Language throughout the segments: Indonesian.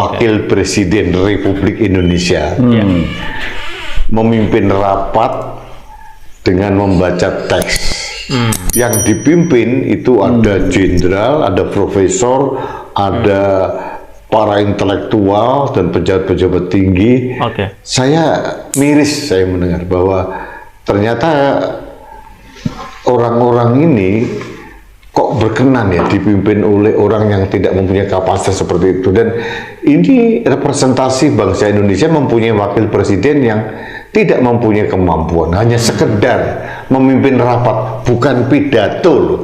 Wakil Presiden Republik Indonesia memimpin rapat dengan membaca teks. Yang dipimpin itu ada jenderal, ada profesor, ada para intelektual dan pejabat-pejabat tinggi. Saya miris saya mendengar bahwa ternyata orang-orang ini kok berkenan ya dipimpin oleh orang yang tidak mempunyai kapasitas seperti itu. Dan ini representasi bangsa Indonesia mempunyai wakil presiden yang tidak mempunyai kemampuan, hanya sekedar memimpin rapat, bukan pidato loh.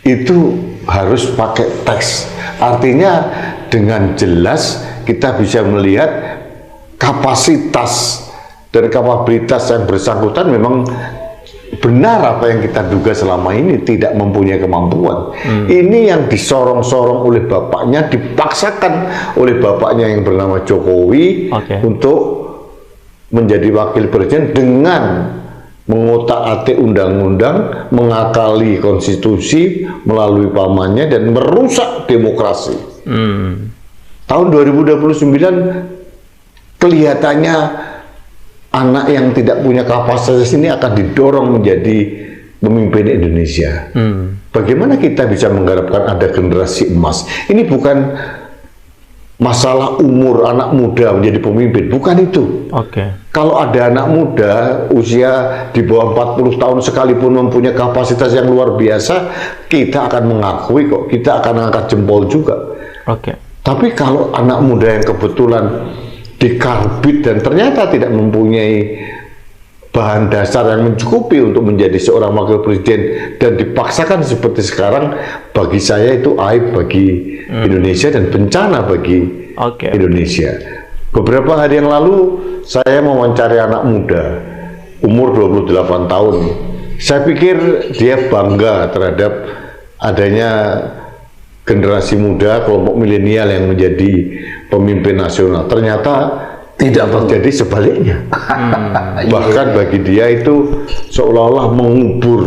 Itu harus pakai teks. Artinya dengan jelas kita bisa melihat kapasitas dan kapabilitas yang bersangkutan memang benar apa yang kita duga selama ini, tidak mempunyai kemampuan. Ini yang disorong-sorong oleh bapaknya, dipaksakan oleh bapaknya yang bernama Jokowi untuk menjadi wakil presiden dengan mengotak-atik undang-undang, mengakali konstitusi melalui pamannya dan merusak demokrasi. Tahun 2029 kelihatannya anak yang tidak punya kapasitas ini akan didorong menjadi pemimpin Indonesia. Bagaimana kita bisa mengharapkan ada generasi emas? Ini bukan masalah umur anak muda menjadi pemimpin, bukan itu. Kalau ada anak muda usia di bawah 40 tahun sekalipun mempunyai kapasitas yang luar biasa, kita akan mengakui kok, kita akan angkat jempol juga. Tapi kalau anak muda yang kebetulan dikarbit dan ternyata tidak mempunyai bahan dasar yang mencukupi untuk menjadi seorang wakil presiden dan dipaksakan seperti sekarang, bagi saya itu aib bagi Indonesia dan bencana bagi Indonesia. Beberapa hari yang lalu saya mewawancari anak muda umur 28 tahun. Saya pikir dia bangga terhadap adanya generasi muda, kelompok milenial yang menjadi pemimpin nasional. Ternyata tidak terjadi sebaliknya. Bahkan bagi dia itu seolah-olah mengubur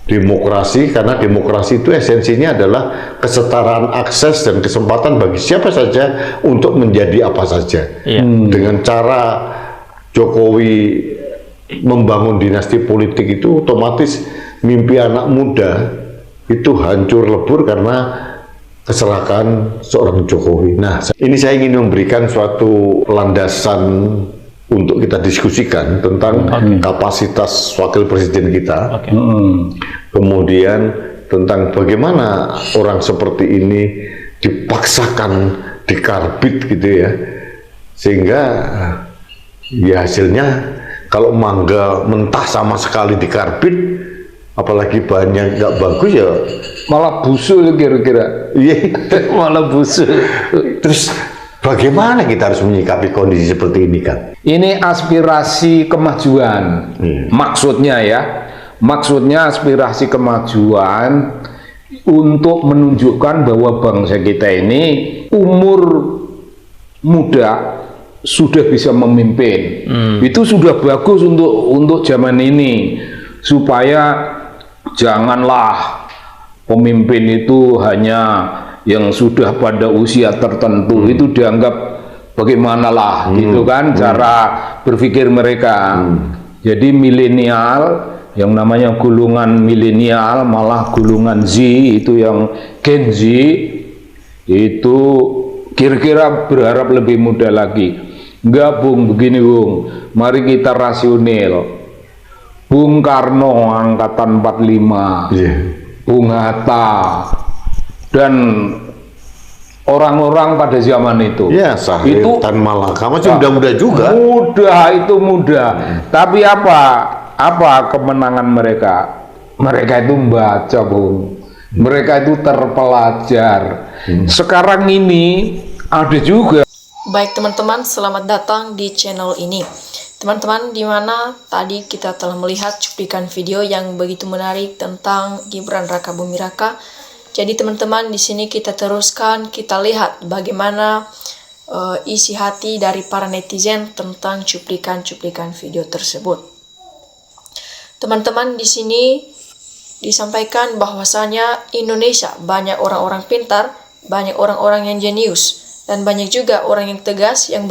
demokrasi, karena demokrasi itu esensinya adalah kesetaraan akses dan kesempatan bagi siapa saja untuk menjadi apa saja. Dengan cara Jokowi membangun dinasti politik itu, otomatis mimpi anak muda itu hancur lebur karena keserakan seorang Jokowi. Nah, ini saya ingin memberikan suatu landasan untuk kita diskusikan tentang kapasitas wakil presiden kita. Kemudian tentang bagaimana orang seperti ini dipaksakan dikarbit gitu ya, sehingga ya hasilnya kalau mangga mentah sama sekali dikarbit, apalagi bahannya nggak bagus ya malah busuk kira-kira. Malah busuk. Terus bagaimana kita harus menyikapi kondisi seperti ini, kan? Ini aspirasi kemajuan. Maksudnya ya, maksudnya aspirasi kemajuan untuk menunjukkan bahwa bangsa kita ini umur muda sudah bisa memimpin. Itu sudah bagus untuk zaman ini, supaya janganlah pemimpin itu hanya yang sudah pada usia tertentu, itu dianggap bagaimana lah gitu kan cara berpikir mereka. Jadi milenial, yang namanya golongan milenial, malah golongan Z itu yang Gen Z itu kira-kira berharap lebih muda lagi. Enggak Bung, begini Bung, mari kita rasional. Bung Karno angkatan 45, Bung Hatta dan orang-orang pada zaman itu. Itu Tan Malaka masih muda-muda juga. Muda. Tapi apa kemenangan mereka? Mereka itu membaca, Bung. Mereka itu terpelajar. Sekarang ini ada juga. Baik teman-teman, selamat datang di channel ini. Teman-teman, di mana tadi kita telah melihat cuplikan video yang begitu menarik tentang Gibran Raka Buming Raka. Jadi teman-teman, di sini kita teruskan, kita lihat bagaimana isi hati dari para netizen tentang cuplikan-cuplikan video tersebut. Teman-teman, di sini disampaikan bahwasanya Indonesia banyak orang-orang pintar, banyak orang-orang yang jenius, Dan banyak juga orang yang tegas, yang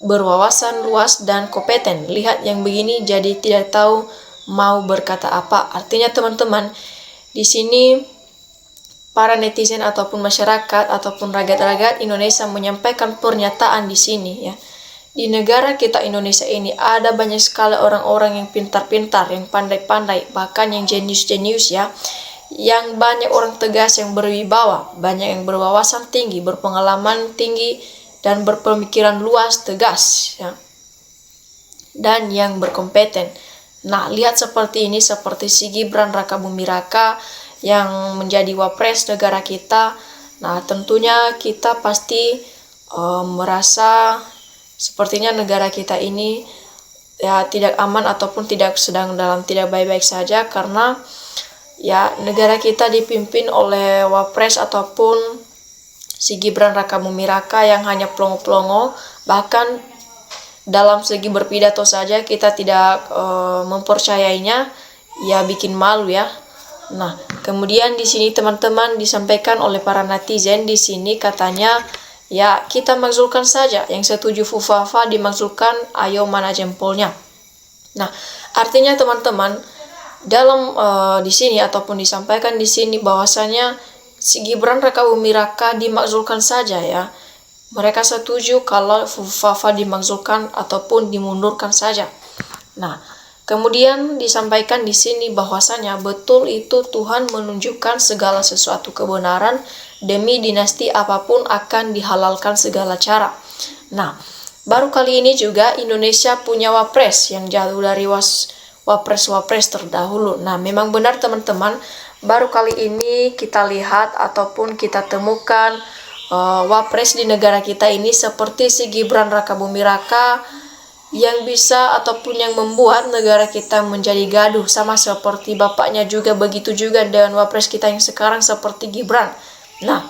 berwawasan luas dan kompeten. Lihat yang begini jadi tidak tahu mau berkata apa. Artinya teman-teman, di sini para netizen ataupun masyarakat ataupun rakyat-rakyat Indonesia menyampaikan pernyataan di sini ya. Di negara kita Indonesia ini ada banyak sekali orang-orang yang pintar-pintar, yang pandai-pandai, bahkan yang jenius-jenius ya. Yang banyak orang tegas yang berwibawa, banyak yang berwawasan tinggi, berpengalaman tinggi, dan berpemikiran luas, tegas ya. Dan yang berkompeten. Nah, lihat seperti ini, seperti si Gibran Rakabuming Raka yang menjadi wapres negara kita. Nah, tentunya kita pasti merasa sepertinya negara kita ini ya tidak aman ataupun sedang dalam tidak baik-baik saja, karena ya negara kita dipimpin oleh wapres ataupun si Gibran Rakabuming Raka yang hanya pelongo-pelongo. Bahkan dalam segi berpidato saja kita tidak mempercayainya, ya bikin malu ya. Nah, kemudian di sini teman-teman disampaikan oleh para netizen di sini katanya ya kita makzulkan saja, yang setuju Fufafa dimakzulkan, ayo mana jempolnya. Nah, artinya teman-teman dalam di sini ataupun disampaikan di sini bahwasanya si Gibran Rakabuming Raka dimakzulkan saja ya. Mereka setuju kalau Fufafa dimakzulkan ataupun dimundurkan saja. Nah, kemudian disampaikan di sini bahwasanya betul itu Tuhan menunjukkan segala sesuatu kebenaran, demi dinasti apapun akan dihalalkan segala cara. Nah, baru kali ini juga Indonesia punya wapres yang jauh dari wapres-wapres terdahulu. Nah, memang benar teman-teman, baru kali ini kita lihat ataupun kita temukan wapres di negara kita ini seperti si Gibran Rakabuming Raka yang bisa ataupun yang membuat negara kita menjadi gaduh, sama seperti bapaknya juga, begitu juga dengan wapres kita yang sekarang seperti Gibran. Nah,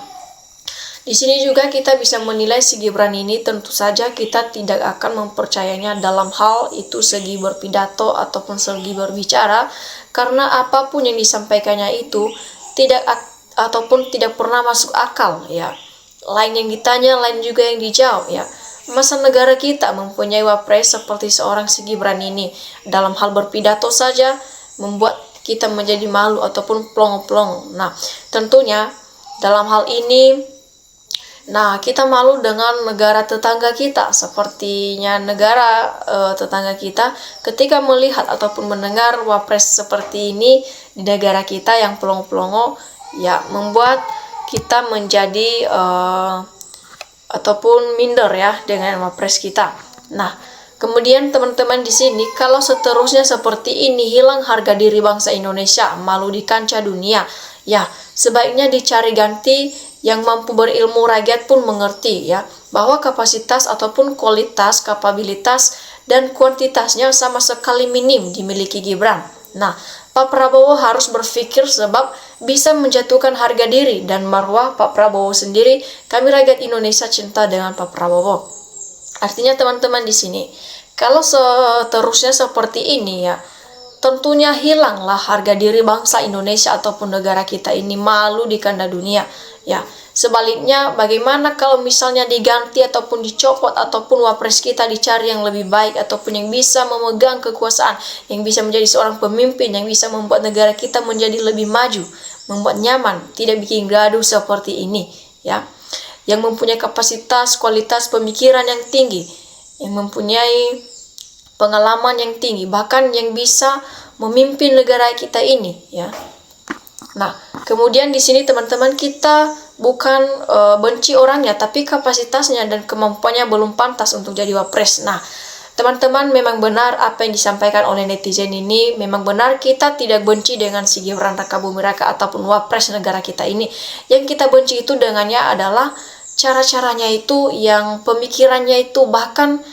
di sini juga kita bisa menilai si Gibran ini, tentu saja kita tidak akan mempercayainya dalam hal itu segi berpidato ataupun segi berbicara, karena apapun yang disampaikannya itu tidak pernah masuk akal ya. Lain yang ditanya, lain juga yang dijawab ya. Masa negara kita mempunyai wapres seperti seorang si Gibran ini dalam hal berpidato saja membuat kita menjadi malu ataupun plongo-plongo. Nah, tentunya dalam hal ini, nah kita malu dengan negara tetangga kita, sepertinya negara tetangga kita ketika melihat ataupun mendengar wapres seperti ini di negara kita yang pelongo-pelongo, ya membuat kita menjadi ataupun minder ya dengan wapres kita. Nah, kemudian teman-teman di sini, kalau seterusnya seperti ini hilang harga diri bangsa Indonesia, malu di kancah dunia, ya sebaiknya dicari ganti yang mampu berilmu. Rakyat pun mengerti ya bahwa kapasitas ataupun kualitas, kapabilitas dan kuantitasnya sama sekali minim dimiliki Gibran. Nah, Pak Prabowo harus berpikir sebab bisa menjatuhkan harga diri dan marwah Pak Prabowo sendiri. Kami rakyat Indonesia cinta dengan Pak Prabowo. Artinya teman-teman di sini, kalau seterusnya seperti ini ya, tentunya hilanglah harga diri bangsa Indonesia ataupun negara kita ini, malu di kancah dunia ya. Sebaliknya, bagaimana kalau misalnya diganti ataupun dicopot ataupun wapres kita dicari yang lebih baik ataupun yang bisa memegang kekuasaan, yang bisa menjadi seorang pemimpin, yang bisa membuat negara kita menjadi lebih maju, membuat nyaman, tidak bikin gaduh seperti ini ya. Yang mempunyai kapasitas, kualitas pemikiran yang tinggi, yang mempunyai pengalaman yang tinggi, bahkan yang bisa memimpin negara kita ini ya. Nah, kemudian di sini teman-teman, kita bukan benci orangnya, tapi kapasitasnya dan kemampuannya belum pantas untuk jadi wapres. Nah, teman-teman, memang benar apa yang disampaikan oleh netizen ini, memang benar kita tidak benci dengan si Gibran Rakabuming Raka ataupun wapres negara kita ini. Yang kita benci itu dengannya adalah cara-caranya itu, yang pemikirannya itu, bahkan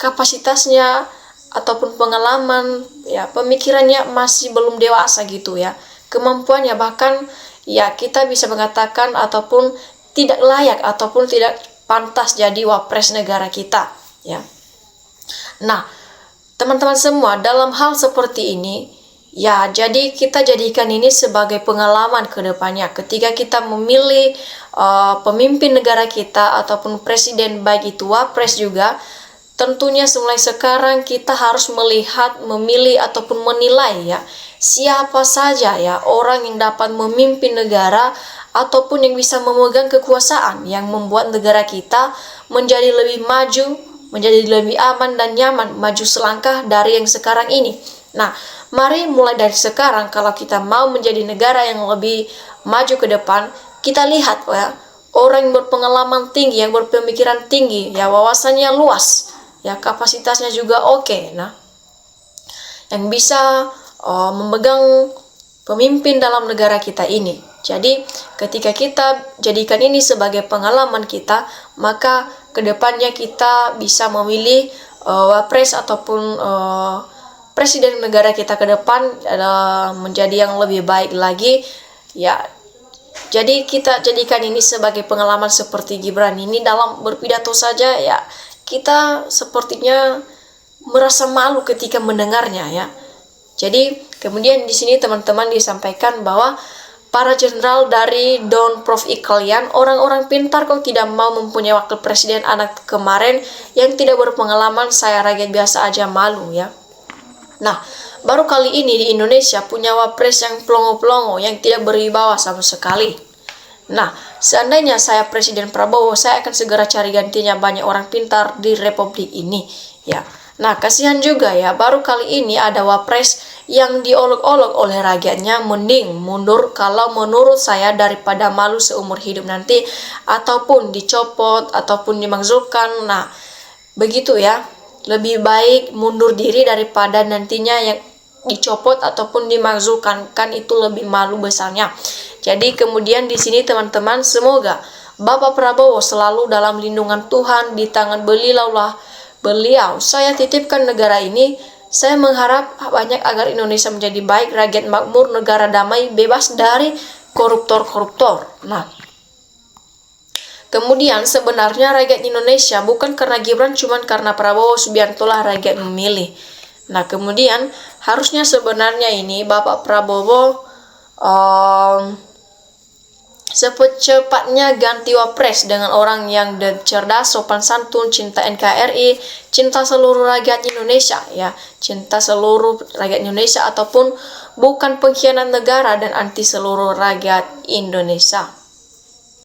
kapasitasnya ataupun pengalaman ya, pemikirannya masih belum dewasa gitu ya. Kemampuannya bahkan ya kita bisa mengatakan ataupun tidak layak ataupun tidak pantas jadi wapres negara kita ya. Nah, teman-teman semua, dalam hal seperti ini Ya, jadi kita jadikan ini sebagai pengalaman ke depannya. Ketika kita memilih pemimpin negara kita ataupun presiden, baik itu wapres juga, tentunya mulai sekarang kita harus melihat, memilih ataupun menilai ya, siapa saja ya orang yang dapat memimpin negara ataupun yang bisa memegang kekuasaan yang membuat negara kita menjadi lebih maju, menjadi lebih aman dan nyaman, maju selangkah dari yang sekarang ini. Nah, mari mulai dari sekarang kalau kita mau menjadi negara yang lebih maju ke depan, kita lihat ya, orang yang berpengalaman tinggi, yang berpemikiran tinggi, ya wawasannya luas, ya kapasitasnya juga oke. Nah, yang bisa memegang pemimpin dalam negara kita ini. Jadi, ketika kita jadikan ini sebagai pengalaman kita, maka kedepannya kita bisa memilih wapres ataupun presiden negara kita ke depan menjadi yang lebih baik lagi ya. Jadi kita jadikan ini sebagai pengalaman seperti Gibran ini dalam berpidato saja ya, kita sepertinya merasa malu ketika mendengarnya ya. Jadi kemudian di sini teman-teman disampaikan bahwa para jenderal dari Don Prof kalian, orang-orang pintar kok tidak mau mempunyai wakil presiden anak kemarin yang tidak berpengalaman, saya rakyat biasa aja malu ya. Nah, baru kali ini di Indonesia punya wapres yang pelongo-pelongo, yang tidak berwibawa sama sekali. Nah, seandainya saya Presiden Prabowo, saya akan segera cari gantinya banyak orang pintar di Republik ini. Ya, nah kasihan juga ya, baru kali ini ada wapres yang diolok-olok oleh rakyatnya, mending mundur kalau menurut saya daripada malu seumur hidup nanti, ataupun dicopot, ataupun dimakzulkan. Nah, begitu ya. Lebih baik mundur diri daripada nantinya yang dicopot ataupun dimakzulkan, kan itu lebih malu besarnya. Jadi kemudian di sini teman-teman, semoga Bapak Prabowo selalu dalam lindungan Tuhan, di tangan beliau saya titipkan negara ini. Saya mengharap banyak agar Indonesia menjadi baik, rakyat makmur, negara damai, bebas dari koruptor-koruptor. Nah, kemudian sebenarnya rakyat Indonesia bukan karena Gibran, cuman karena Prabowo Subianto lah rakyat memilih. Nah, kemudian harusnya sebenarnya ini Bapak Prabowo secepatnya ganti wapres dengan orang yang cerdas, sopan santun, cinta NKRI, cinta seluruh rakyat Indonesia ya, cinta seluruh rakyat Indonesia ataupun bukan pengkhianat negara dan anti seluruh rakyat Indonesia.